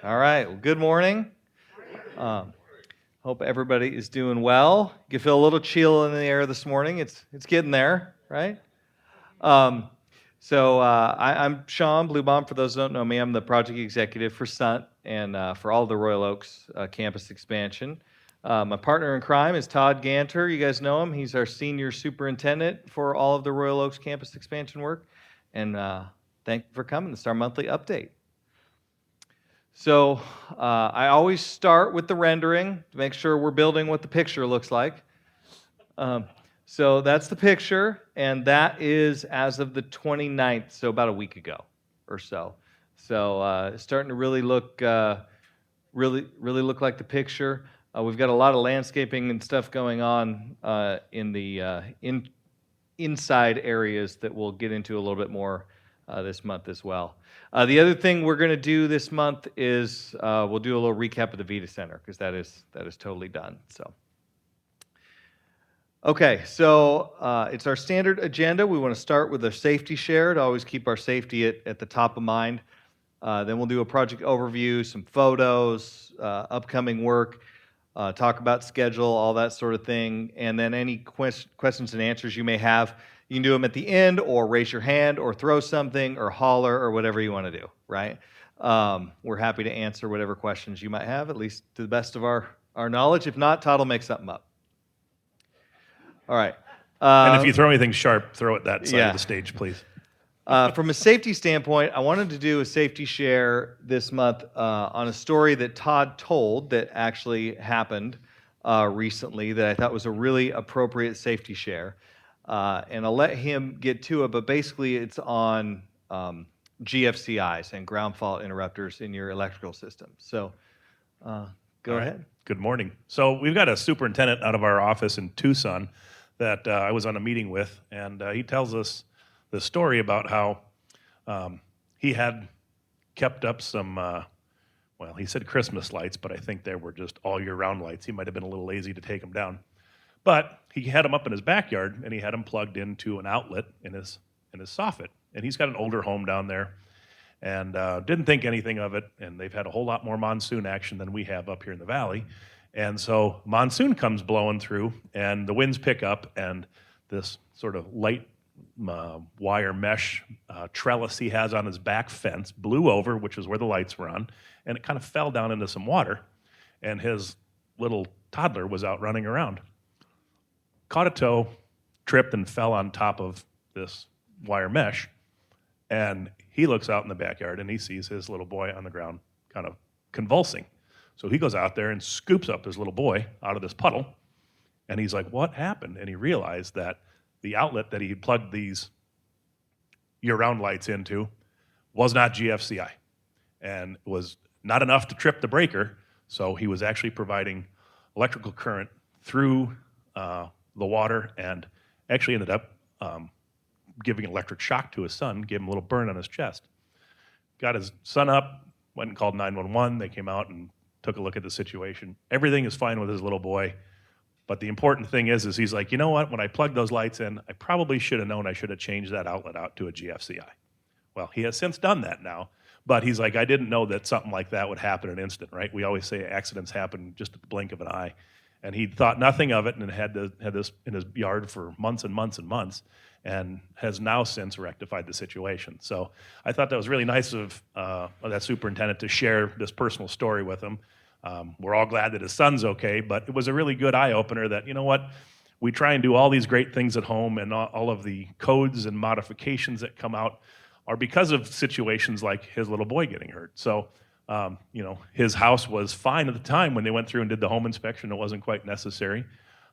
All right. Well, good morning. Um, Hope everybody is doing well. You can feel a little chill in the air this morning. It's getting there, right? Um, I'm Sean Bluebaum. For those who don't know me, I'm the project executive for Sundt and for all of the Royal Oaks campus expansion. My partner in crime is Todd Ganter. You guys know him. He's our senior superintendent for all of the Royal Oaks campus expansion work. And thank you for coming. This is our monthly update. So I always start with the rendering to make sure we're building what the picture looks like. Um, so that's the picture, and that is as of the 29th, so about a week ago or so. So it's starting to really look really look like the picture. We've got a lot of landscaping and stuff going on in the inside areas that we'll get into a little bit more this month as well. The other thing we're going to do this month is we'll do a little recap of the Vita Center because that is totally done. So, okay, so it's our standard agenda. We want to start with a safety share to always keep our safety at the top of mind. Then we'll do a project overview, some photos, upcoming work, talk about schedule, all that sort of thing. And then any questions and answers you may have, you can do them at the end, or raise your hand, or throw something, or holler, or whatever you want to do, right? We're happy to answer whatever questions you might have, at least to the best of our knowledge. If not, Todd will make something up. All right. And if you throw anything sharp, throw it that side yeah. of the stage, please. From a safety standpoint, I wanted to do a safety share this month on a story that Todd told that actually happened recently that I thought was a really appropriate safety share. And I'll let him get to it, but basically it's on GFCIs and ground fault interrupters in your electrical system. So go ahead. Good morning. So we've got a superintendent out of our office in Tucson that I was on a meeting with, and he tells us the story about how he had kept up some, well, he said Christmas lights, but I think they were just all year round lights. He might have been a little lazy to take them down. But he had them up in his backyard, and he had them plugged into an outlet in his soffit. And he's got an older home down there, and didn't think anything of it. And they've had a whole lot more monsoon action than we have up here in the valley. And so monsoon comes blowing through, and the winds pick up, and this sort of light wire mesh trellis he has on his back fence blew over, which is where the lights were on, and it kind of fell down into some water. And his little toddler was out running around. Caught a toe, tripped, and fell on top of this wire mesh. And he looks out in the backyard, and he sees his little boy on the ground kind of convulsing. So he goes out there and scoops up his little boy out of this puddle, and he's like, what happened? And he realized that the outlet that he plugged these year-round lights into was not GFCI and was not enough to trip the breaker, so he was actually providing electrical current through the water and actually ended up giving electric shock to his son, gave him a little burn on his chest. Got his son up, went and called 911. They came out and took a look at the situation. Everything is fine with his little boy, but the important thing is he's like, you know what? When I plugged those lights in, I probably should have known I should have changed that outlet out to a GFCI. Well, he has since done that now, but he's like, I didn't know that something like that would happen in an instant, right? We always say accidents happen just at the blink of an eye. And he thought nothing of it and had this in his yard for months and months and months, and has now since rectified the situation. So I thought that was really nice of that superintendent to share this personal story with him. We're all glad that his son's okay, but it was a really good eye-opener that, you know what, we try and do all these great things at home, and all of the codes and modifications that come out are because of situations like his little boy getting hurt. So his house was fine at the time when they went through and did the home inspection. It wasn't quite necessary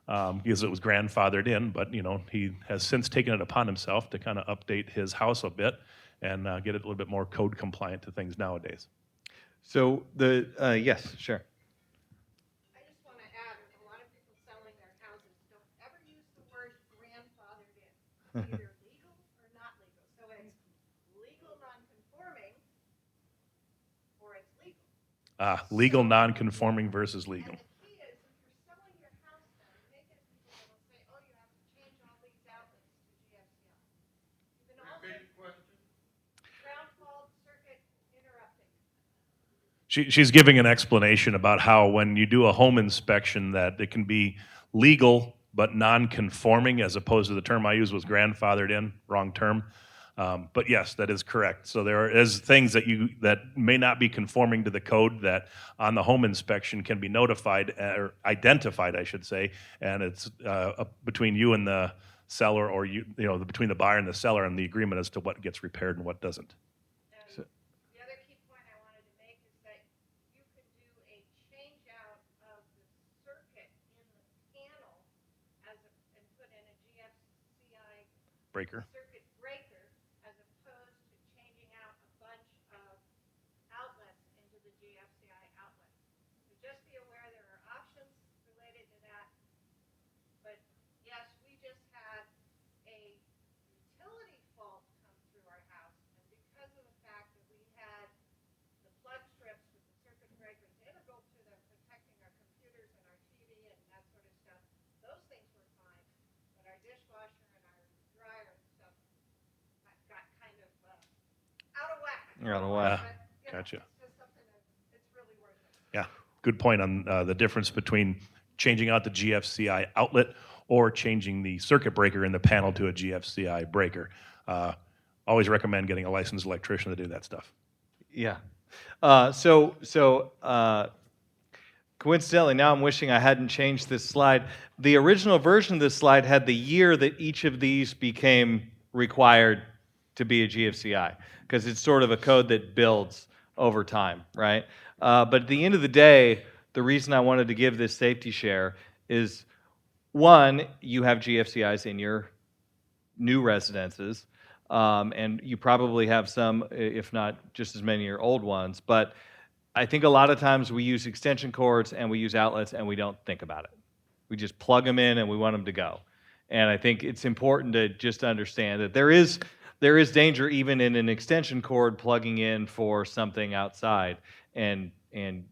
because it was grandfathered in, but he has since taken it upon himself to kind of update his house a bit and get it a little bit more code compliant to things nowadays. So yes, sure. I just want to add, a lot of people selling their houses don't ever use the word grandfathered in. Either legal or not legal. So it's legal non-conforming or it's legal. Legal non-conforming versus legal. And the key is, if you're selling your house now, you may get people that will say, oh, you have to change all these outlets to GFCI. You can also, ground fault circuit interrupting. She's giving an explanation about how when you do a home inspection that it can be legal but non-conforming, as opposed to the term I used was grandfathered in, wrong term. But yes, that is correct. So there is things that may not be conforming to the code that on the home inspection can be notified or identified, I should say, and it's between you and the seller, or between the buyer and the seller, and the agreement as to what gets repaired and what doesn't. And the other key point I wanted to make is that you could do a change out of the circuit in the panel and put in a GFCI Breaker. circuit breaker as opposed to changing out a bunch of outlets into the GFCI outlet. So just be aware there are options related to that. But yes, we just had a utility fault come through our house, and because of the fact that we had the plug strips with the circuit breakers integral to them protecting our computers and our TV and that sort of stuff, those things were fine. But our dishwasher and our dryer and stuff got kind of out of whack. Out of whack. But, Gotcha. it's just something that it's really worth it. Yeah, good point on the difference between changing out the GFCI outlet or changing the circuit breaker in the panel to a GFCI breaker. Always recommend getting a licensed electrician to do that stuff. Yeah. Coincidentally, now I'm wishing I hadn't changed this slide. The original version of this slide had the year that each of these became required to be a GFCI, because it's sort of a code that builds over time, right? But at the end of the day, the reason I wanted to give this safety share is, one, you have GFCIs in your new residences, and you probably have some, if not just as many, your old ones. But I think a lot of times we use extension cords and we use outlets and we don't think about it. We just plug them in and we want them to go. And I think it's important to just understand that there is danger even in an extension cord plugging in for something outside, and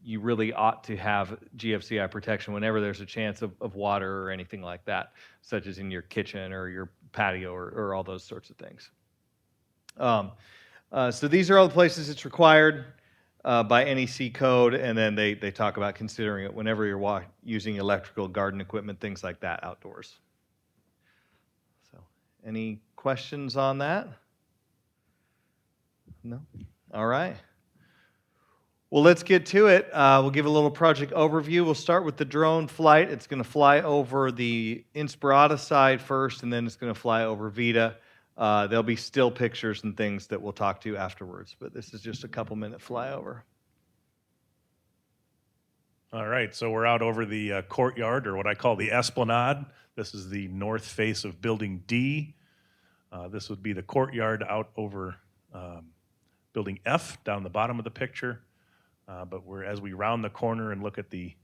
you really ought to have GFCI protection whenever there's a chance of water or anything like that, such as in your kitchen or your patio or all those sorts of things. So these are all the places it's required by NEC code, and then they talk about considering it whenever you're using electrical, garden equipment, things like that outdoors. So, any questions on that? No? All right. Well, let's get to it. We'll give a little project overview. We'll start with the drone flight. It's going to fly over the Inspirata side first, and then it's going to fly over Vita. There'll be still pictures and things that we'll talk to afterwards, but this is just a couple-minute flyover. All right, so we're out over the courtyard, or what I call the esplanade. This is the north face of Building D. This would be the courtyard out over Building F down the bottom of the picture. But as we round the corner and look at the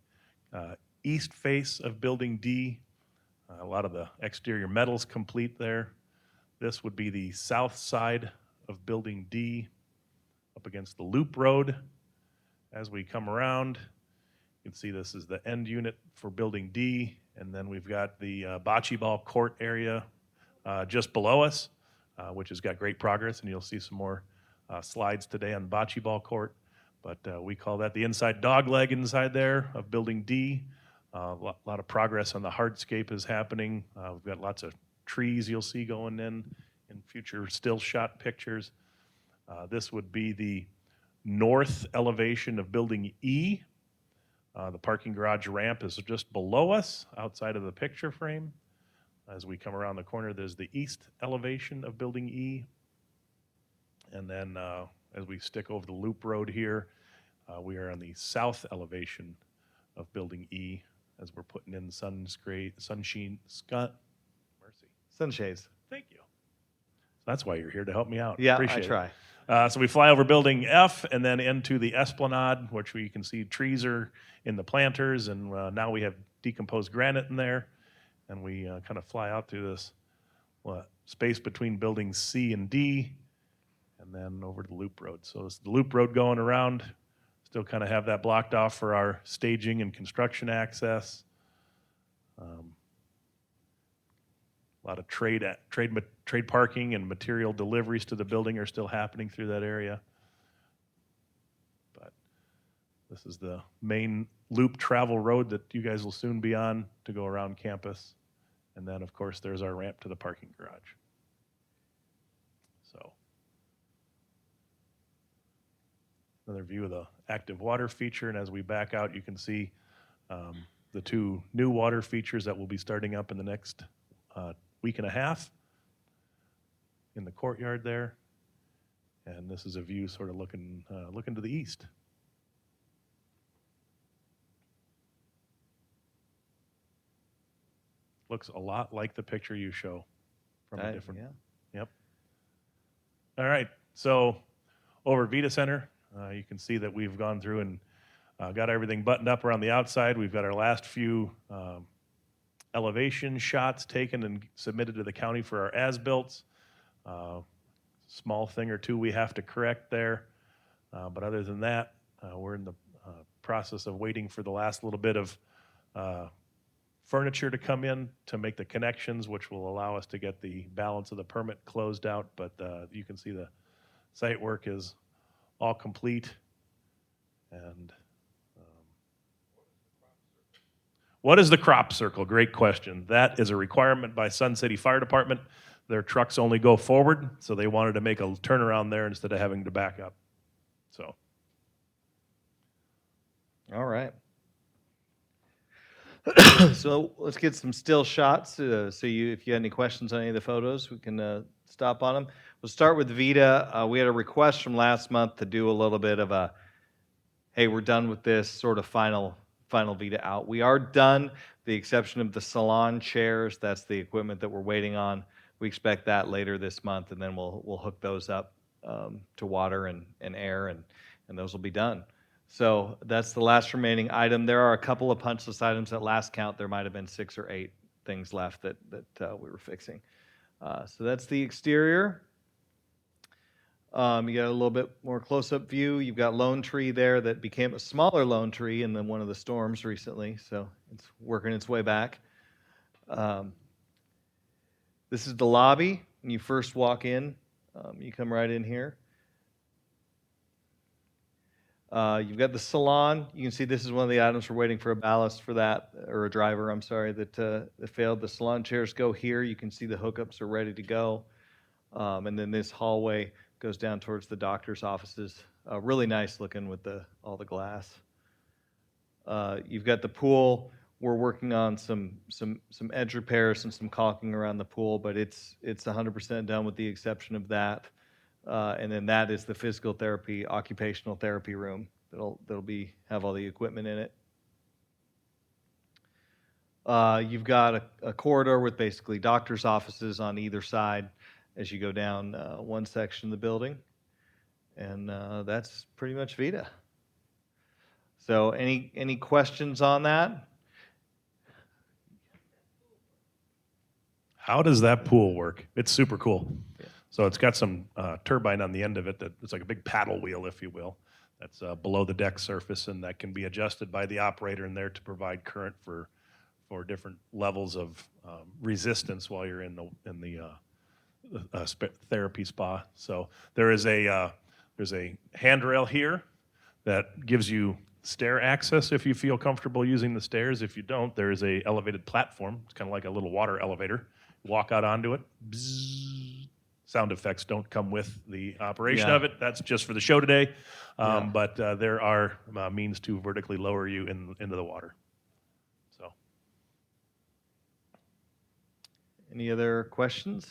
east face of Building D, a lot of the exterior metal's complete there. This would be the south side of Building D, up against the Loop Road. As we come around, you can see this is the end unit for Building D, and then we've got the bocce ball court area just below us, which has got great progress, and you'll see some more slides today on the bocce ball court. But we call that the inside dog leg inside there of Building D. A lot of progress on the hardscape is happening. We've got lots of trees you'll see going in future still shot pictures. This would be the north elevation of Building E. The parking garage ramp is just below us, outside of the picture frame. As we come around the corner, there's the east elevation of Building E. And then as we stick over the Loop Road here, we are on the south elevation of Building E as we're putting in Sunshades. Thank you. That's why you're here, to help me out. Yeah, Appreciate I try. it. So we fly over Building F and then into the esplanade, which we can see trees are in the planters, and now we have decomposed granite in there. And we kind of fly out through this space between Buildings C and D, and then over to the Loop Road. So it's the Loop Road going around. Still kind of have that blocked off for our staging and construction access. A lot of trade parking and material deliveries to the building are still happening through that area. But This is the main loop travel road that you guys will soon be on to go around campus. And then, of course, there's our ramp to the parking garage. So, another view of the active water feature. And as we back out, you can see the two new water features that will be starting up in the next week and a half in the courtyard there. And this is a view sort of looking to the east. Looks a lot like the picture you show from a different. Yeah. Yep. All right. So over at Vita Center, you can see that we've gone through and got everything buttoned up around the outside. We've got our last few elevation shots taken and submitted to the county for our as-builts. Small thing or two we have to correct there. But other than that, we're in the process of waiting for the last little bit of furniture to come in to make the connections, which will allow us to get the balance of the permit closed out. But you can see the site work is all complete. And what is the crop circle? Great question. That is a requirement by Sun City Fire Department. Their trucks only go forward, so they wanted to make a turnaround there instead of having to back up. So. All right. So let's get some still shots. If you had any questions on any of the photos, we can stop on them. We'll start with Vita. We had a request from last month to do a little bit of a, hey, we're done with this sort of final Vita out. We are done, the exception of the salon chairs. That's the equipment that we're waiting on. We expect that later this month, and then we'll hook those up to water and air, and those will be done. So that's the last remaining item. There are a couple of punch list items. At last count, there might have been 6 or 8 things left that we were fixing. So that's the exterior. You got a little bit more close-up view. You've got Lone Tree there that became a smaller Lone Tree in one of the storms recently, so it's working its way back. This is the lobby. When you first walk in, you come right in here. You've got the salon. You can see this is one of the items we're waiting for a ballast for that, or a driver, I'm sorry, that failed. The salon chairs go here. You can see the hookups are ready to go. And then this hallway goes down towards the doctor's offices. Really nice looking with all the glass. You've got the pool. We're working on some edge repairs and some caulking around the pool, but it's 100% done with the exception of that. And then that is the physical therapy, occupational therapy room that'll have all the equipment in it. You've got a corridor with basically doctor's offices on either side as you go down one section of the building. And that's pretty much Vita. So any questions on that? How does that pool work? It's super cool. Yeah. So it's got some turbine on the end of it that it's like a big paddle wheel, if you will, that's below the deck surface, and that can be adjusted by the operator in there to provide current for different levels of resistance while you're in the therapy spa. So there's a handrail here that gives you stair access if you feel comfortable using the stairs. If you don't, there is a elevated platform. It's kind of like a little water elevator. Walk out onto it. Bzzz. Sound effects don't come with the operation of it. That's just for the show today. But there are means to vertically lower you into the water. So, Any other questions?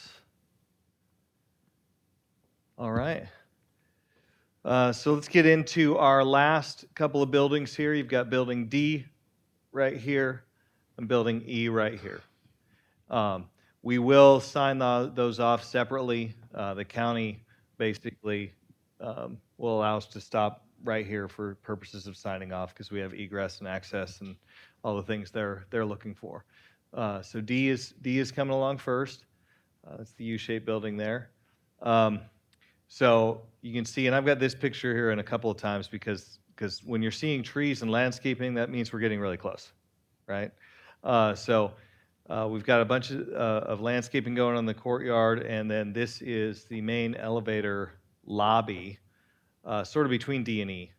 All right. So let's get into our last couple of buildings here. You've got building D right here and building E right here. We will sign those off separately. The county basically will allow us to stop right here for purposes of signing off because we have egress and access and all the things they're looking for. So D is coming along first. That's the U-shaped building there. So you can see, and I've got this picture here in a couple of times because when you're seeing trees and landscaping, that means we're getting really close, right? We've got a bunch of landscaping going on in the courtyard, and then this is the main elevator lobby, sort of between D and E.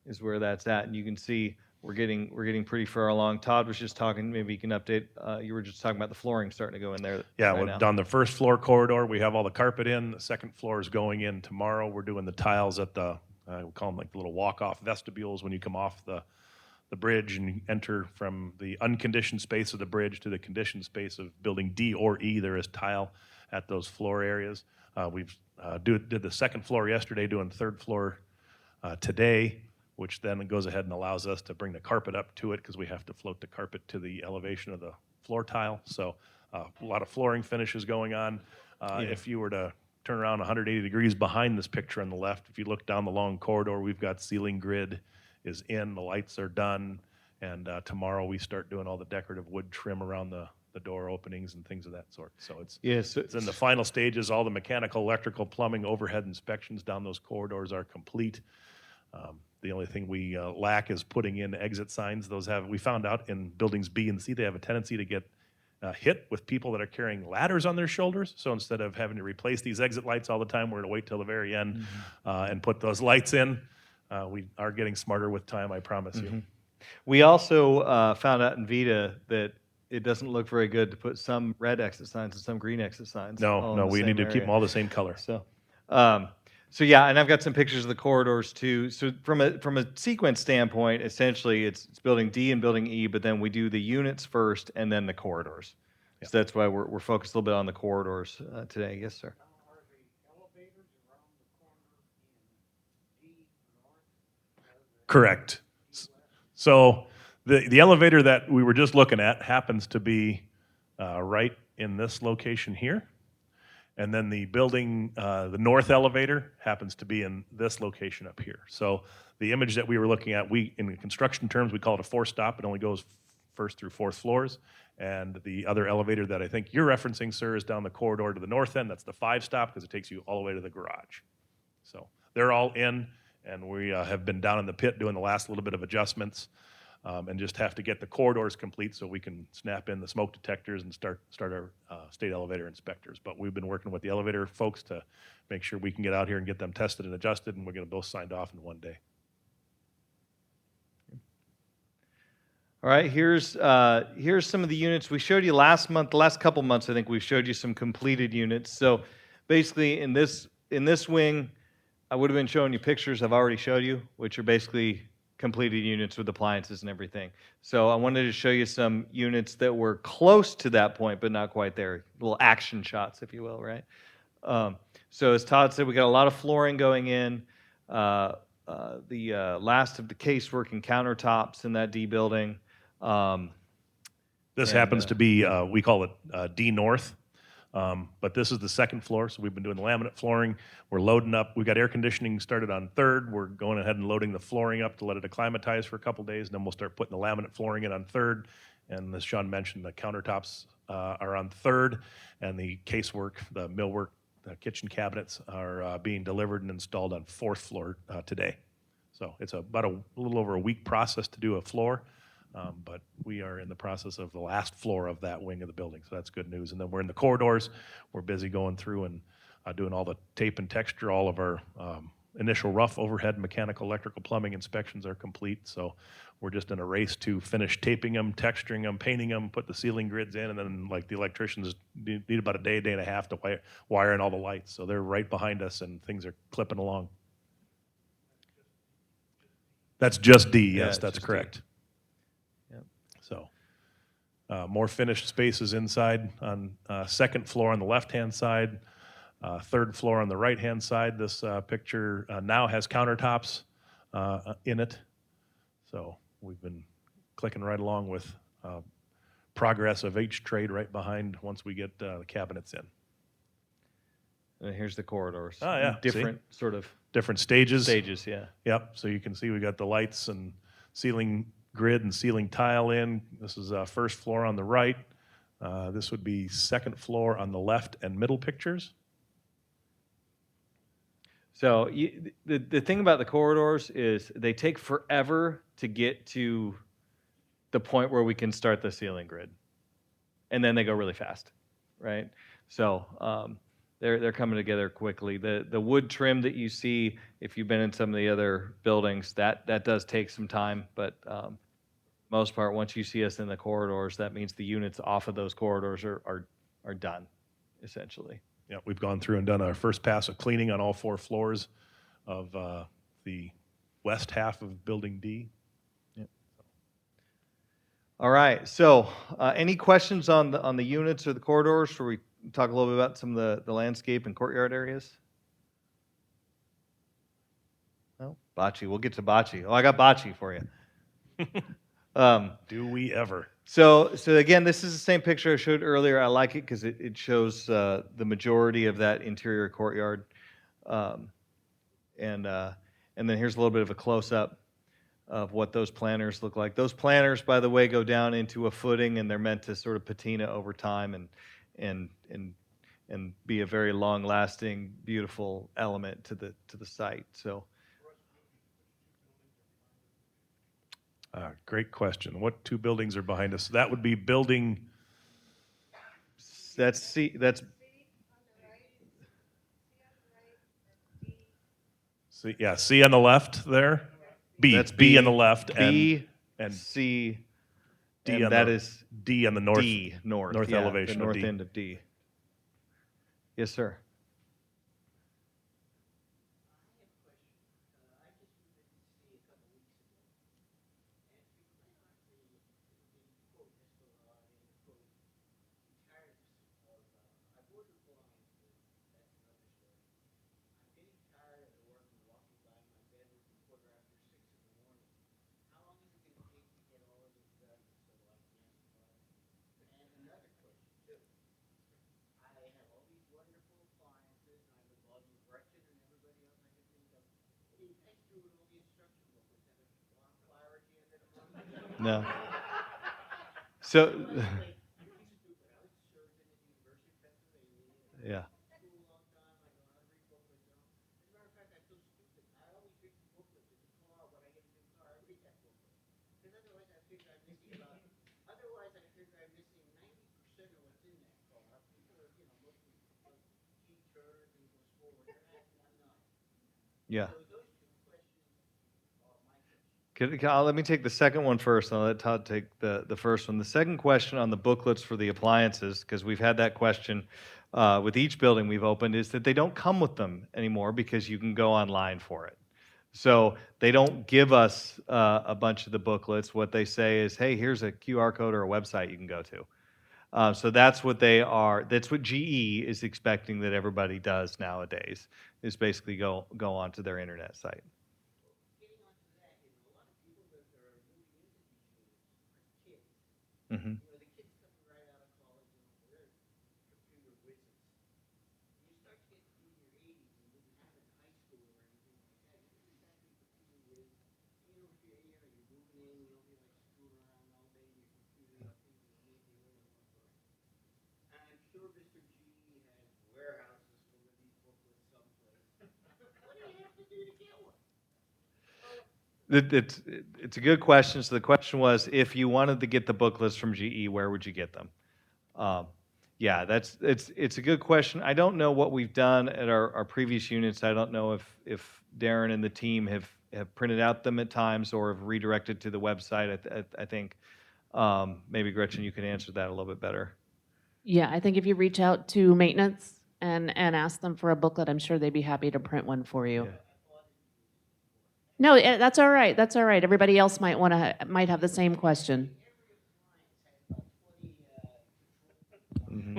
is where that's at, and you can see we're getting pretty far along. Todd was just talking. Maybe you can update. You were just talking about the flooring starting to go in there. Yeah, right well, now. on the first floor corridor, we have all the carpet in. The second floor is going in tomorrow. We're doing the tiles at the, we call them like the little walk-off vestibules when you come off the bridge and you enter from the unconditioned space of the bridge to the conditioned space of building D or E. There is tile at those floor areas. We've did the second floor yesterday, doing third floor today, which then goes ahead and allows us to bring the carpet up to it because we have to float the carpet to the elevation of the floor tile. So a lot of flooring finishes going on. If you were to turn around 180 degrees behind this picture on the left, if you look down the long corridor, we've got ceiling grid is in, the lights are done, and tomorrow we start doing all the decorative wood trim around the door openings and things of that sort. So it's in the final stages. All the mechanical, electrical, plumbing, overhead inspections down those corridors are complete. The only thing we lack is putting in exit signs. We found out in buildings B and C, they have a tendency to get hit with people that are carrying ladders on their shoulders. So instead of having to replace these exit lights all the time, we're going to wait till the very end and put those lights in. We are getting smarter with time, I promise you. We also found out in Vita that it doesn't look very good to put some red exit signs and some green exit signs. No, we need to keep them all the same color. So yeah, and I've got some pictures of the corridors too. So from a sequence standpoint, essentially it's building D and building E, but then we do the units first and then the corridors. Yeah. So that's why we're focused a little bit on the corridors today. Yes, sir. Are the elevators around the corner in D north? Correct. So the elevator that we were just looking at happens to be right in this location here. And then the building, the north elevator happens to be in this location up here. So the image that we were looking at, in construction terms, we call it a four-stop. It only goes first through fourth floors. And the other elevator that I think you're referencing, sir, is down the corridor to the north end. That's the five-stop because it takes you all the way to the garage. So they're all in, and we have been down in the pit doing the last little bit of adjustments. And just have to get the corridors complete so we can snap in the smoke detectors and start our state elevator inspectors. But we've been working with the elevator folks to make sure we can get out here and get them tested and adjusted, and we're going to both signed off in one day. All right, here's some of the units we showed you last month. The last couple months, I think we showed you some completed units. So basically, in this wing, I would have been showing you pictures I've already showed you, which are basically completed units with appliances and everything. So I wanted to show you some units that were close to that point, but not quite there. Little action shots, if you will, right? So as Todd said, we got a lot of flooring going in. The last of the casework and countertops in that D building. This happens to be, we call it D North. But this is the second floor, so we've been doing the laminate flooring. We're loading up. We got air conditioning started on third. We're going ahead and loading the flooring up to let it acclimatize for a couple days, and then we'll start putting the laminate flooring in on third. And as Sean mentioned, the countertops are on third, and the casework, the millwork, the kitchen cabinets are being delivered and installed on fourth floor today. So it's about a little over a week process to do a floor. But we are in the process of the last floor of that wing of the building, so that's good news. And then we're in the corridors. We're busy going through and doing all the tape and texture. All of our initial rough overhead mechanical, electrical, plumbing inspections are complete. So we're just in a race to finish taping them, texturing them, painting them, put the ceiling grids in, and then like the electricians need about a day and a half to wire in all the lights. So they're right behind us, and things are clipping along. That's just D. Yes, that's correct. So more finished spaces inside on second floor on the left-hand side, third floor on the right-hand side. This picture now has countertops in it. So we've been clicking right along with progress of each trade right behind once we get the cabinets in. And here's the corridors. Oh, yeah. Different sort of different stages. Stages, yeah. Yep. So you can see we got the lights and ceiling grid and ceiling tile in. This is first floor on the right. This would be second floor on the left and middle pictures. So the thing about the corridors is they take forever to get to the point where we can start the ceiling grid. And then they go really fast, right? So they're coming together quickly. The wood trim that you see, if you've been in some of the other buildings, that does take some time, but most part, once you see us in the corridors, that means the units off of those corridors are done, essentially. Yeah, we've gone through and done our first pass of cleaning on all 4 floors of the west half of Building D. All right. So, any questions on the units or the corridors? Should we talk a little bit about some of the landscape and courtyard areas? No, bocce. We'll get to bocce. Oh, I got bocce for you. Do we ever? So again, this is the same picture I showed earlier. I like it because it shows the majority of that interior courtyard, and then here's a little bit of a close up of what those planters look like. Those planters, by the way, go down into a footing, and they're meant to sort of patina over time and be a very long-lasting, beautiful element to the site. So, Great question. What 2 buildings are behind us? That would be building. that's C. That's C, yeah, C on the left there. B. that's B on the left. B and C. D and on that the is D on the north. D north. north yeah, elevation the of north D. end of D. Yes, sir. No. So, yeah. Yeah. Let me take the second one first, and I'll let Todd take the first one. The second question on the booklets for the appliances, because we've had that question with each building we've opened, is that they don't come with them anymore because you can go online for it. So they don't give us a bunch of the booklets. What they say is, hey, here's a QR code or a website you can go to. So that's what they are. That's what GE is expecting that everybody does nowadays, is basically go onto their internet site. Mm-hmm. It's a good question. So the question was, if you wanted to get the booklets from GE, where would you get them? Yeah, it's a good question. I don't know what we've done at our previous units. I don't know if Darren and the team have printed out them at times or have redirected to the website. I think maybe Gretchen, you can answer that a little bit better. Yeah, I think if you reach out to maintenance and ask them for a booklet, I'm sure they'd be happy to print one for you. Yeah. No, that's all right. That's all right. Everybody else might have the same question. Mm-hmm.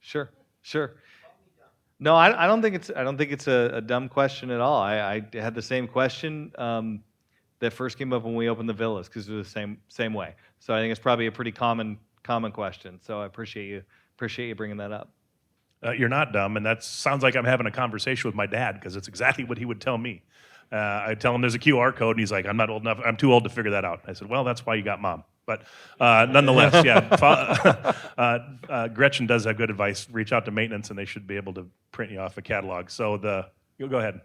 Sure. No, I don't think it's a dumb question at all. I had the same question that first came up when we opened the villas because it was the same way. So I think it's probably a pretty common question. So I appreciate you bringing that up. You're not dumb, and that sounds like I'm having a conversation with my dad because it's exactly what he would tell me. I tell him there's a QR code, and he's like, "I'm not old enough. I'm too old to figure that out." I said, "Well, that's why you got mom." But nonetheless, yeah. Gretchen does have good advice. Reach out to maintenance, and they should be able to print you off a catalog. So you'll go ahead.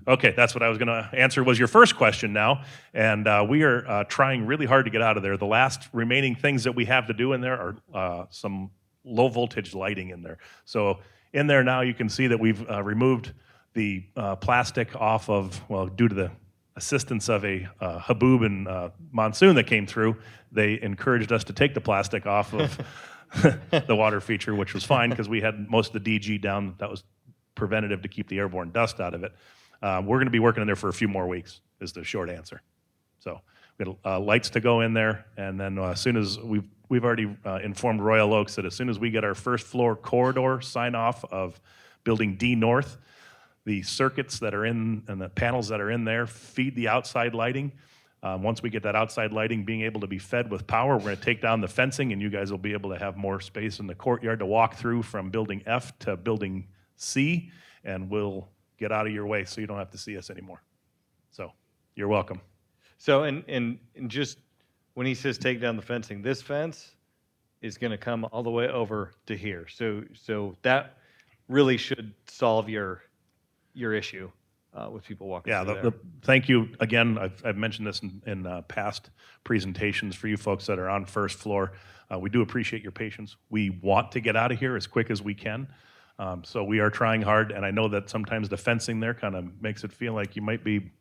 Okay, that's what I was going to answer was your first question now. And we are trying really hard to get out of there. The last remaining things that we have to do in there are some low voltage lighting in there. So in there now you can see that we've removed the plastic off of, well, due to the assistance of a haboob and monsoon that came through, they encouraged us to take the plastic off of the water feature, which was fine because we had most of the DG down. That was preventative to keep the airborne dust out of it. We're going to be working in there for a few more weeks, is the short answer. So we got lights to go in there, and then as soon as we've already informed Royal Oaks that as soon as we get our first floor corridor sign off of Building D North, the circuits that are in and the panels that are in there feed the outside lighting. Once we get that outside lighting being able to be fed with power, we're going to take down the fencing, and you guys will be able to have more space in the courtyard to walk through from Building F to Building C, and we'll get out of your way so you don't have to see us anymore. So you're welcome. So, and just when he says take down the fencing, this fence is going to come all the way over to here. So that really should solve your issue with people walking Yeah, through there. thank you again. I've mentioned this in past presentations for you folks that are on first floor. We do appreciate your patience. We want to get out of here as quick as we can. So we are trying hard, and I know that sometimes the fencing there kind of makes it feel like you might be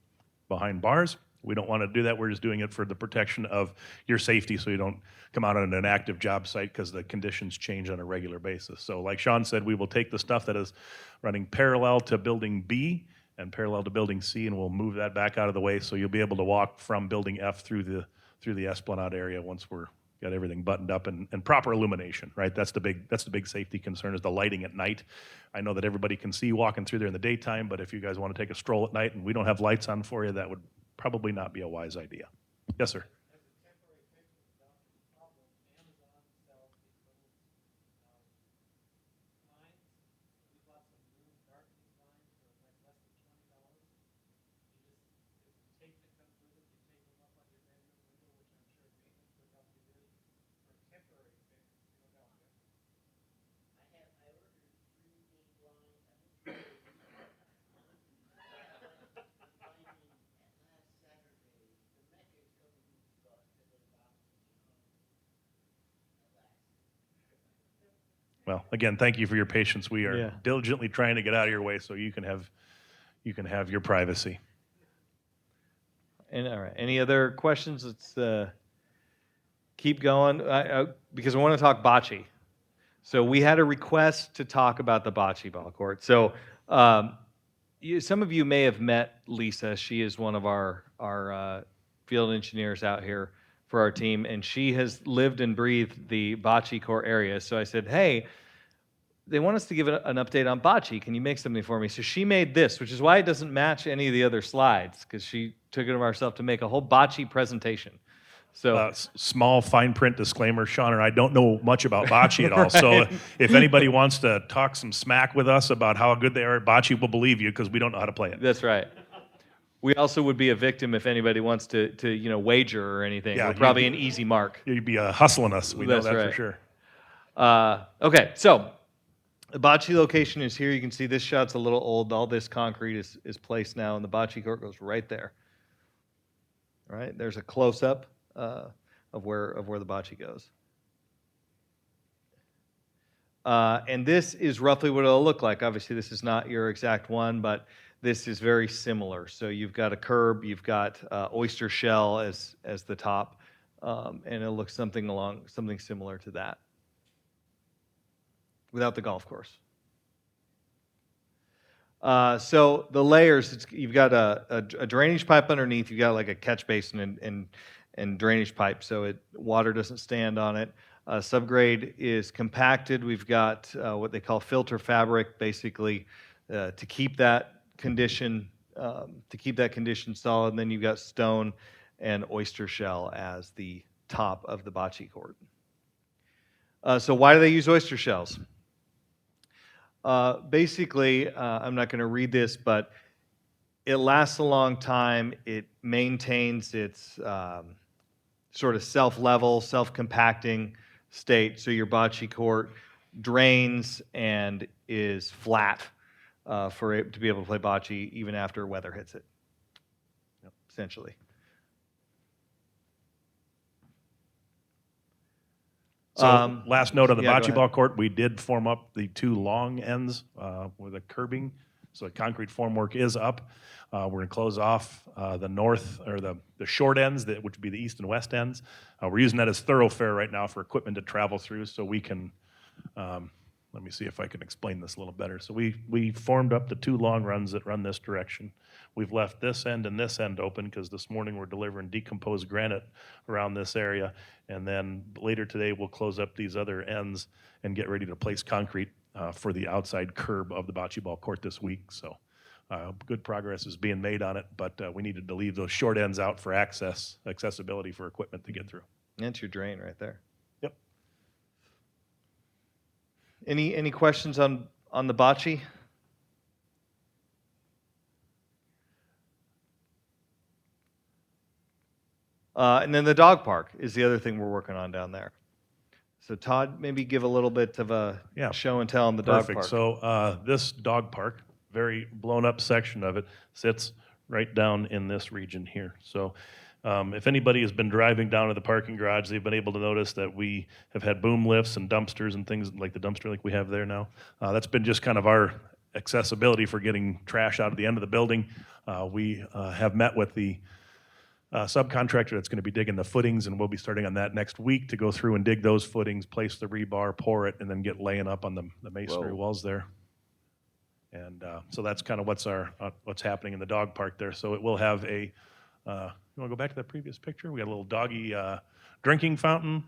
behind bars. We don't want to do that. We're just doing it for the protection of your safety so you don't come out on an active job site because the conditions change on a regular basis. So like Sean said, we will take the stuff that is running parallel to Building B and parallel to Building C, and we'll move that back out of the way so you'll be able to walk from Building F through the Esplanade area once we're got everything buttoned up and proper illumination, right? That's the big safety concern is the lighting at night. I know that everybody can see walking through there in the daytime, but if you guys want to take a stroll at night and we don't have lights on for you, that would probably not be a wise idea. Yes, sir. Well, again, thank you for your patience. We are diligently trying to get out of your way so you can have your privacy. And all right, any other questions? Let's keep going because I want to talk bocce. So we had a request to talk about the bocce ball court. So some of you may have met Lisa. She is one of our field engineers out here for our team, and she has lived and breathed the bocce court area. So I said, hey, they want us to give an update on bocce. Can you make something for me? So she made this, which is why it doesn't match any of the other slides, because she took it upon herself to make a whole bocce presentation. So small fine print disclaimer, Sean and I don't know much about bocce at all. So if anybody wants to talk some smack with us about how good they are at bocce, we'll believe you because we don't know how to play it. That's right. We also would be a victim if anybody wants to wager or anything. Yeah, we're probably an easy mark. You'd be hustling us. We know that right. for sure. Okay, so the bocce location is here. You can see this shot's a little old. All this concrete is placed now, and the bocce court goes right there. All right, there's a close-up of where the bocce goes. And this is roughly what it'll look like. Obviously, this is not your exact one, but this is very similar. So you've got a curb, you've got oyster shell as the top, and it'll look something similar to that, without the golf course. So the layers, you've got a drainage pipe underneath. You've got like a catch basin and drainage pipe, so water doesn't stand on it. Subgrade is compacted. We've got what they call filter fabric, basically to keep that condition solid. And then you've got stone and oyster shell as the top of the bocce court. So why do they use oyster shells? Basically, I'm not going to read this, but it lasts a long time. It maintains its sort of self-level, self-compacting state, so your bocce court drains and is flat for it to be able to play bocce even after weather hits it, Yep. essentially. So last note on the yeah, go bocce ahead. ball court, we did form up the two long ends with a curbing. So the concrete formwork is up. We're going to close off the north or the short ends, which would be the east and west ends. We're using that as thoroughfare right now for equipment to travel through, so we can. Let me see if I can explain this a little better. So we formed up the two long runs that run this direction. We've left this end and this end open because this morning we're delivering decomposed granite around this area. And then later today, we'll close up these other ends and get ready to place concrete for the outside curb of the bocce ball court this week. So good progress is being made on it, but we needed to leave those short ends out for accessibility for equipment to get through. That's your drain right there. Yep. Any questions on the bocce? And then the dog park is the other thing we're working on down there. So Todd, maybe give a little bit of a show and tell on the dog park. So this dog park, very blown up section of it, sits right down in this region here. So if anybody has been driving down to the parking garage, they've been able to notice that we have had boom lifts and dumpsters and things like the dumpster like we have there now. That's been just kind of our accessibility for getting trash out of the end of the building. We have met with the subcontractor that's going to be digging the footings, and we'll be starting on that next week to go through and dig those footings, place the rebar, pour it, and then get laying up on the masonry walls there. And so that's kind of what's happening in the dog park there. So it will have a, you want to go back to that previous picture? We got a little doggy drinking fountain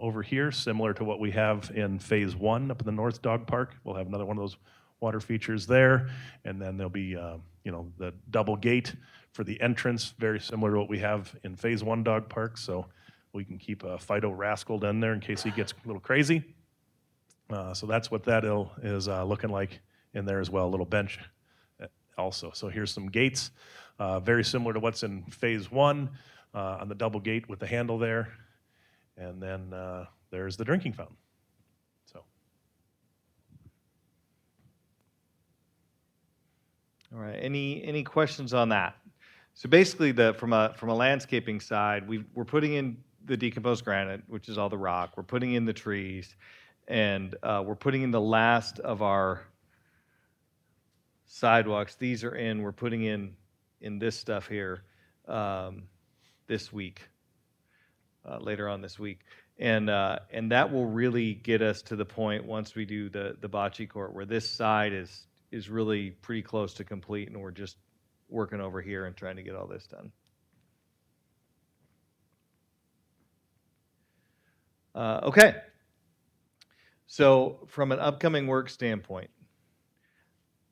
over here, similar to what we have in phase 1 up in the North Dog Park. We'll have another one of those water features there, and then there'll be the double gate for the entrance, very similar to what we have in phase 1 dog park. So we can keep Fido Rascal down there in case he gets a little crazy. So that's what that is looking like in there as well, a little bench also. So here's some gates, very similar to what's in phase 1 on the double gate with the handle there. And then there's the drinking fountain. So. All right. Any questions on that? So basically, from a landscaping side, we're putting in the decomposed granite, which is all the rock. We're putting in the trees, and we're putting in the last of our sidewalks. These are in. We're putting in this stuff here this week, later on this week, and that will really get us to the point once we do the bocce court where this side is really pretty close to complete, and we're just working over here and trying to get all this done. Okay. So from an upcoming work standpoint,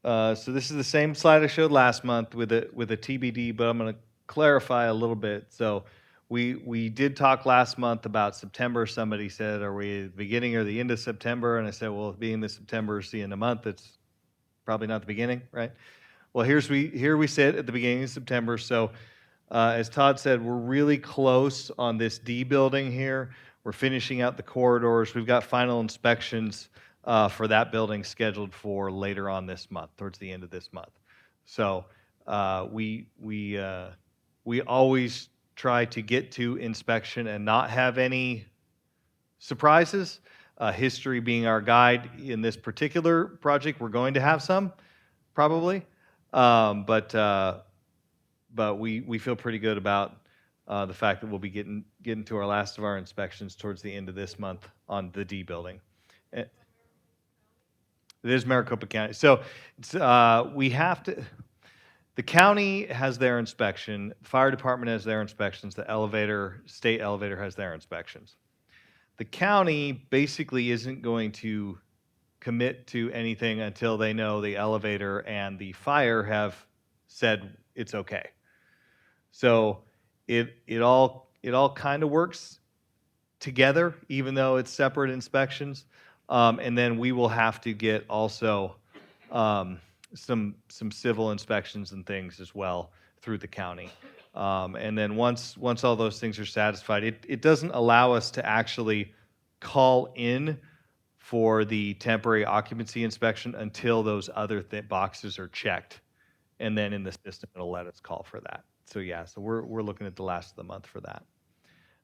so this is the same slide I showed last month with a TBD, but I'm going to clarify a little bit. So we did talk last month about September. Somebody said, are we at the beginning or the end of September? And I said, well, being the September is the end of the month, it's probably not the beginning, right? Well, here we sit at the beginning of September. So as Todd said, we're really close on this D building here. We're finishing out the corridors. We've got final inspections for that building scheduled for later on this month, towards the end of this month. So we always try to get to inspection and not have any surprises. History being our guide in this particular project, we're going to have some, probably. But we feel pretty good about the fact that we'll be getting to our last of our inspections towards the end of this month on the D building. It is Maricopa County. So we have to. The county has their inspection. The fire department has their inspections. The state elevator has their inspections. The county basically isn't going to commit to anything until they know the elevator and the fire have said it's okay. So it all kind of works together, even though it's separate inspections. And then we will have to get also some civil inspections and things as well through the county. And then once all those things are satisfied, it doesn't allow us to actually call in for the temporary occupancy inspection until those other boxes are checked. And then in the system, it'll let us call for that. So yeah, so we're looking at the last of the month for that.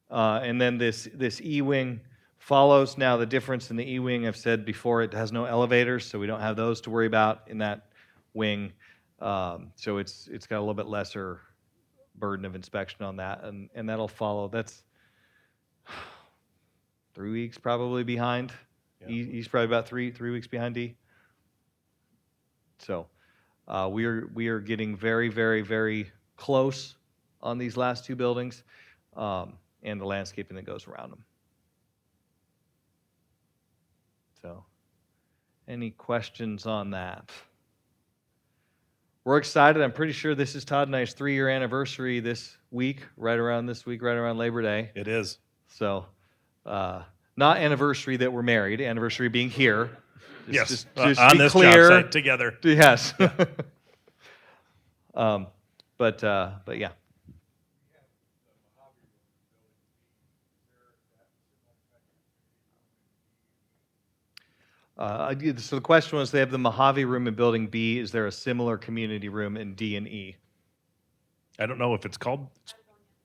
And then this E-wing follows. Now the difference in the E-wing, I've said before, it has no elevators, so we don't have those to worry about in that wing. So it's got a little bit lesser burden of inspection on that, and that'll follow. That's 3 weeks probably behind. Yeah. He's probably about three weeks behind D. So we are getting very, very, very close on these last two buildings, and the landscaping that goes around them. So, any questions on that? We're excited. I'm pretty sure this is Todd and I's 3-year anniversary this week, right around Labor Day. It is. So, not anniversary that we're married, anniversary being here. Yes, Just on to be this clear. job site together. Yes. But yeah. So the question was, they have the Mojave Room in Building B. Is there a similar community room in D and E? I don't know if it's called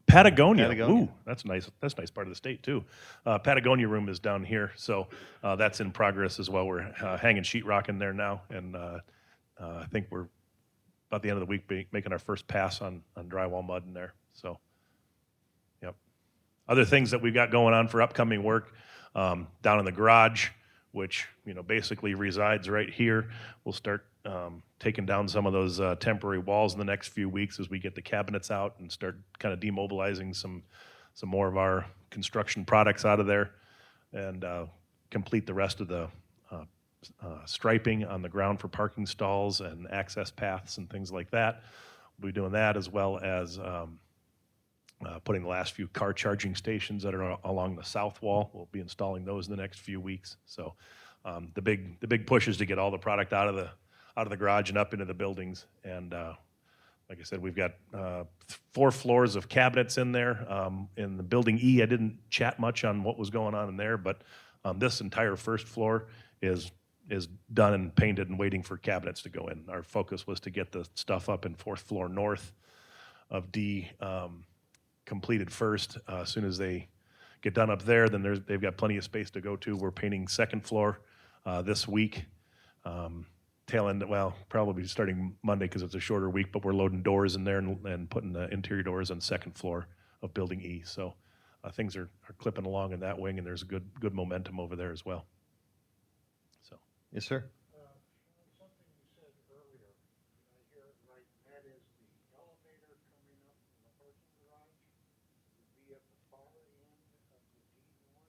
Patagonia. Patagonia. Ooh, that's nice. That's a nice part of the state too. Patagonia room is down here, so that's in progress as well. We're hanging sheetrock in there now, and I think we're about the end of the week making our first pass on drywall mud in there. So, yep. Other things that we've got going on for upcoming work down in the garage, which basically resides right here. We'll start taking down some of those temporary walls in the next few weeks as we get the cabinets out and start kind of demobilizing some more of our construction products out of there, and complete the rest of the striping on the ground for parking stalls and access paths and things like that. We'll be doing that, as well as putting the last few car charging stations that are along the south wall. We'll be installing those in the next few weeks. So the big push is to get all the product out of the garage and up into the buildings. And like I said, we've got 4 floors of cabinets in there. In the building E, I didn't chat much on what was going on in there, but this entire first floor is done and painted and waiting for cabinets to go in. Our focus was to get the stuff up in 4th floor north of D completed first. As soon as they get done up there, then they've got plenty of space to go to. We're painting 2nd floor this week. Tail end, well, probably starting Monday because it's a shorter week, but we're loading doors in there and putting the interior doors on 2nd floor of building E. So things are clipping along in that wing, and there's good momentum over there as well. So. Yes, sir. Something you said earlier, did I hear it right? That is the elevator coming up from the parking garage would be at the far end of the D north.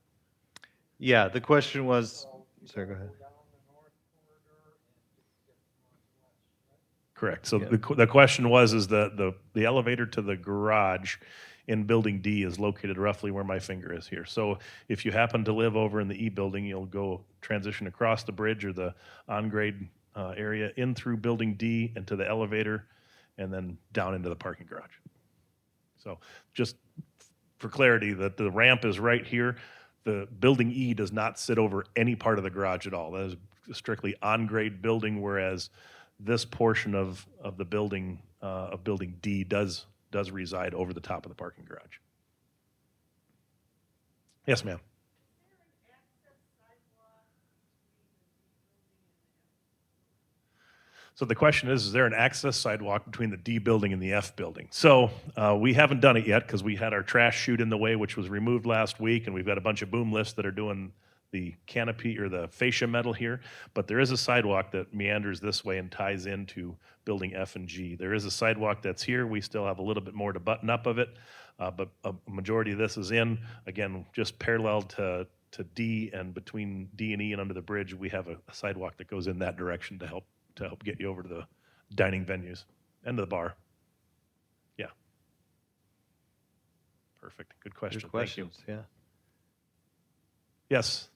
Yeah, the question was, So you sorry, go gotta ahead. go down the north corridor and get northwest, right? Correct. So Yeah. the question was, is the elevator to the garage in building D is located roughly where my finger is here. So if you happen to live over in the E building, you'll go transition across the bridge or the on-grade area in through building D into the elevator, and then down into the parking garage. So just for clarity, the ramp is right here. The building E does not sit over any part of the garage at all. That is a strictly on-grade building, whereas this portion of the building, of building D, does reside over the top of the parking garage. Yes, ma'am. So the question is there an access sidewalk between the D building and the F building? So we haven't done it yet because we had our trash chute in the way, which was removed last week, and we've got a bunch of boom lifts that are doing the canopy or the fascia metal here. But there is a sidewalk that meanders this way and ties into building F and G. There is a sidewalk that's here. We still have a little bit more to button up of it, but a majority of this is in. Again, just parallel to D, and between D and E and under the bridge, we have a sidewalk that goes in that direction to help get you over to the dining venues and to the bar. Yeah. Perfect. Good question. There's Thank you. questions, yeah. Yes.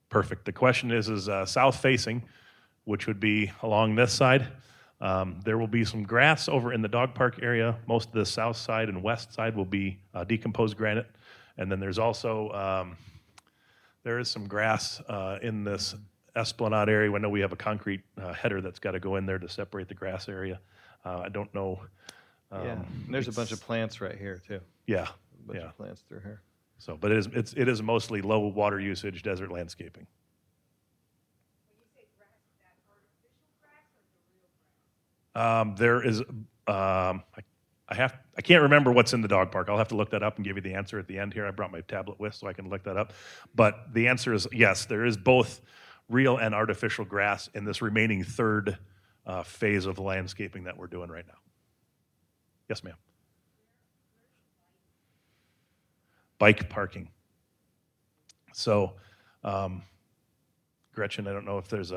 Perfect. The question is south facing, which would be along this side. There will be some grass over in the dog park area. Most of the south side and west side will be decomposed granite. And then there's also, there is some grass in this esplanade area. I know we have a concrete header that's got to go in there to separate the grass area. I don't know. Yeah, and there's a bunch of plants right here too. Yeah, A bunch yeah. of plants through here. So, but it is mostly low water usage desert landscaping. When you say grass, is that artificial grass or the real grass? There is, I can't remember what's in the dog park. I'll have to look that up and give you the answer at the end here. I brought my tablet with so I can look that up. But the answer is yes, there is both real and artificial grass in this remaining third phase of landscaping that we're doing right now. Yes, ma'am. Bike parking. So, Gretchen, I don't know if there's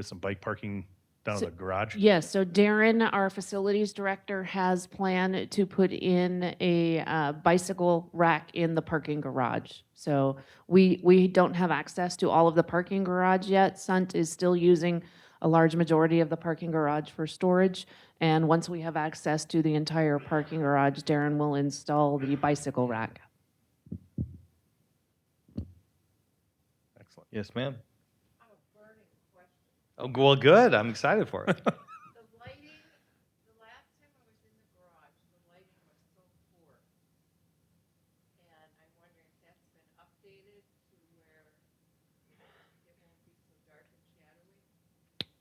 some bike parking down in the garage. Yes, so Darren, our facilities director, has planned to put in a bicycle rack in the parking garage. So we don't have access to all of the parking garage yet. Sundt is still using a large majority of the parking garage for storage. And once we have access to the entire parking garage, Darren will install the bicycle rack. Excellent. Yes, ma'am. I have a burning question. Oh, well, good. I'm excited for it. The lighting, the last time I was in the garage, the lighting was so poor. And I'm wondering if that's been updated to where it won't be so dark and shadowy.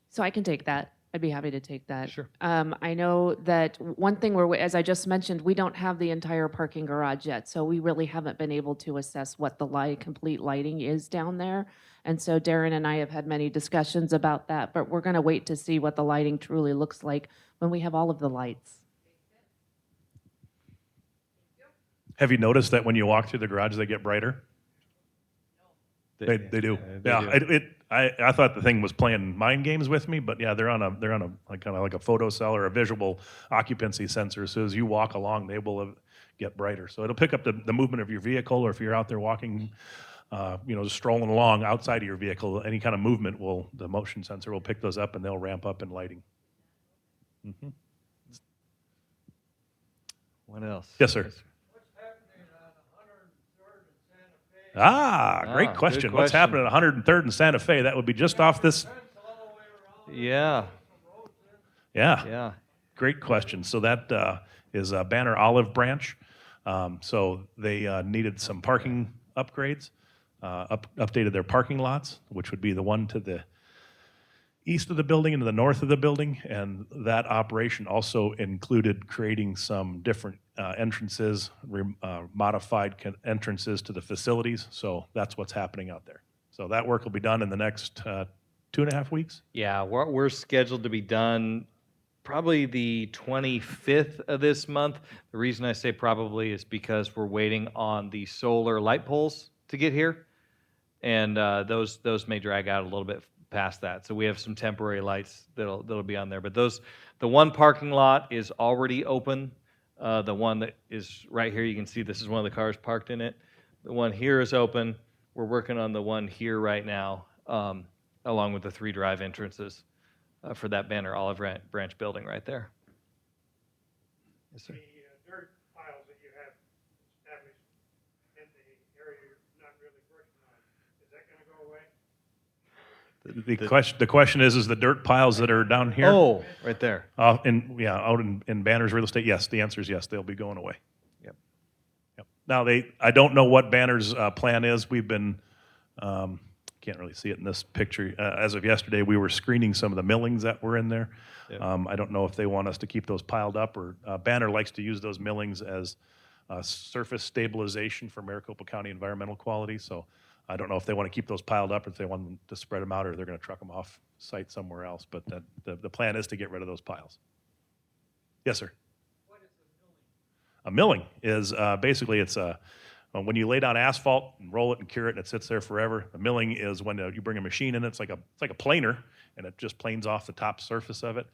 So I can take that. I'd be happy to take that. Sure. I know that one thing where, as I just mentioned, we don't have the entire parking garage yet, so we really haven't been able to assess what the complete lighting is down there. And so Darren and I have had many discussions about that, but we're going to wait to see what the lighting truly looks like when we have all of the lights. Have you noticed that when you walk through the garage, they get brighter? They do. they do. I thought the thing was playing mind games with me, but yeah, they're on a like, kind of like a photocell or a visual occupancy sensor. So as you walk along, they will get brighter. So it'll pick up the movement of your vehicle, or if you're out there walking, just strolling along outside of your vehicle, any kind of movement the motion sensor will pick those up and they'll ramp up in lighting. Mm-hmm. What else? Yes, sir. What's happening on 103rd and Santa Fe? Great good question. What's question. happening at 103rd and Santa Fe? That would be just off this. Fence all the way around, Yeah, some roads in. Yeah. yeah. Great question. So that is a Banner Olive Branch. So they needed some parking upgrades, updated their parking lots, which would be the one to the east of the building and to the north of the building. And that operation also included creating some different entrances, modified entrances to the facilities. So that's what's happening out there. So that work will be done in the next 2.5 weeks. Yeah, we're scheduled to be done probably the 25th of this month. The reason I say probably is because we're waiting on the solar light poles to get here, and those may drag out a little bit past that. So we have some temporary lights that'll be on there. But the one parking lot is already open. The one that is right here, you can see this is one of the cars parked in it. The one here is open. We're working on the one here right now, along with the 3 drive entrances for that Banner Olive Branch building right there. Yes, sir. The dirt piles that you have established in the area you're not really working on, is that gonna go away? The question is the dirt piles that are down here? Oh, right there. Out in Banner's real estate, yes, the answer is yes, they'll be going away. Yep. Yep. Now, I don't know what Banner's plan is. We've been, can't really see it in this picture. As of yesterday, we were screening some of the millings that were in there. Yep. I don't know if they want us to keep those piled up, or Banner likes to use those millings as surface stabilization for Maricopa County environmental quality. So I don't know if they want to keep those piled up, or if they want them to spread them out, or they're going to truck them off site somewhere else. But the plan is to get rid of those piles. Yes, sir. What is the milling? A milling is basically when you lay down asphalt and roll it and cure it and it sits there forever. A milling is when you bring a machine in. It's like a planer, and it just planes off the top surface of it.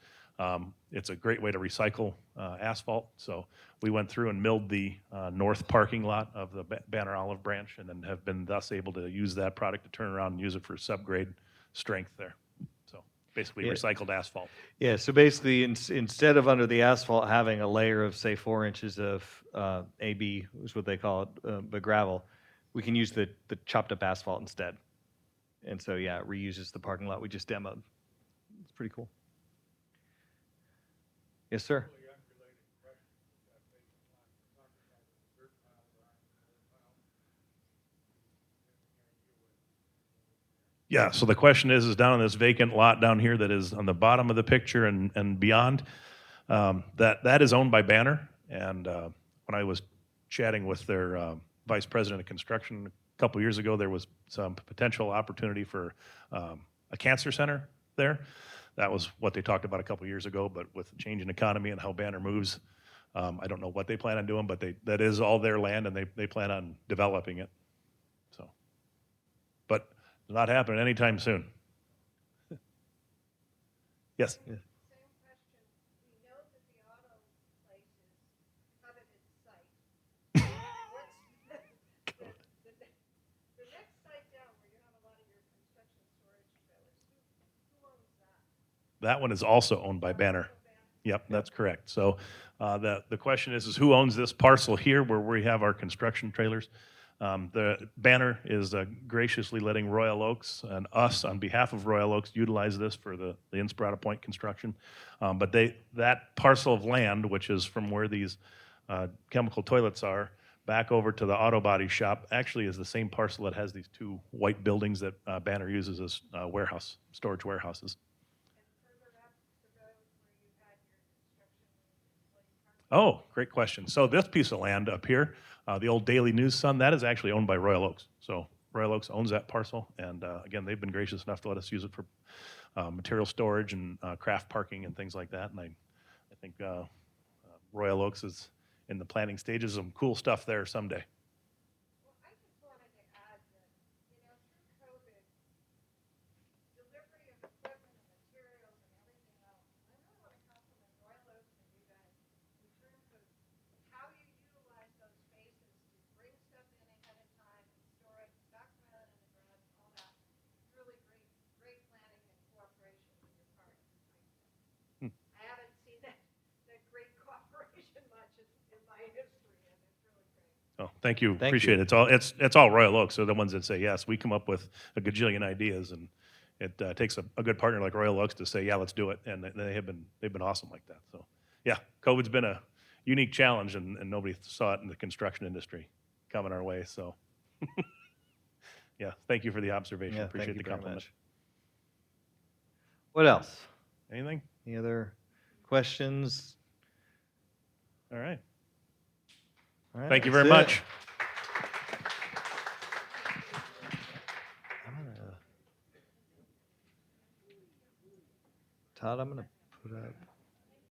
It's a great way to recycle asphalt. So we went through and milled the north parking lot of the Banner Olive Branch, and then have been thus able to use that product to turn around and use it for subgrade strength there. So basically Yeah. recycled asphalt. Yeah, so basically, instead of under the asphalt having a layer of, say, 4 inches of AB, is what they call it, but gravel, we can use the chopped up asphalt instead. And so, yeah, it reuses the parking lot we just demoed. It's pretty cool. Yes, sir. Yeah, so the question is down on this vacant lot down here that is on the bottom of the picture and beyond, that is owned by Banner. And when I was chatting with their vice president of construction a couple years ago, there was some potential opportunity for a cancer center there. That was what they talked about a couple years ago, but with the change in economy and how Banner moves, I don't know what they plan on doing, but that is all their land and they plan on developing it. So, but it's not happening anytime soon. Yes. Yeah. Same question. We know that the auto place is coveted site. What's the next site down where you have a lot of your construction storage trailers? Who owns that? That one is also owned by Banner. Yep, that's correct. So the question is who owns this parcel here where we have our construction trailers? The Banner is graciously letting Royal Oaks and us, on behalf of Royal Oaks, utilize this for the Inspirata Pointe construction. But that parcel of land, which is from where these chemical toilets are, back over to the auto body shop, actually is the same parcel that has these 2 white buildings that Banner uses as storage warehouses. Oh, great question. So this piece of land up here, the old Daily News Sun, that is actually owned by Royal Oaks. So Royal Oaks owns that parcel, and again, they've been gracious enough to let us use it for material storage and craft parking and things like that. And I think Royal Oaks is in the planning stages of some cool stuff there someday. Well, I just wanted to add that, through COVID, delivery of equipment and materials and everything else, I really want to compliment Royal Oaks and you guys in terms of how you utilize those spaces to bring stuff in ahead of time and store it, stockpile it in the garage, all that. It's really great planning and cooperation on your part. I haven't seen that great cooperation much in my history, and it's really great. Oh, thank you. Thank Appreciate you. it. It's all Royal Oaks. They're the ones that say yes. We come up with a gajillion ideas, and it takes a good partner like Royal Oaks to say, yeah, let's do it. And they've been awesome like that. So, yeah, COVID's been a unique challenge, and nobody saw it in the construction industry coming our way. So, yeah, thank you for the observation. Yeah, Appreciate thank you the very compliment. much. What else? Anything? Any other questions? All right. All right, Thank you that's very it. much. Todd, I'm going to put up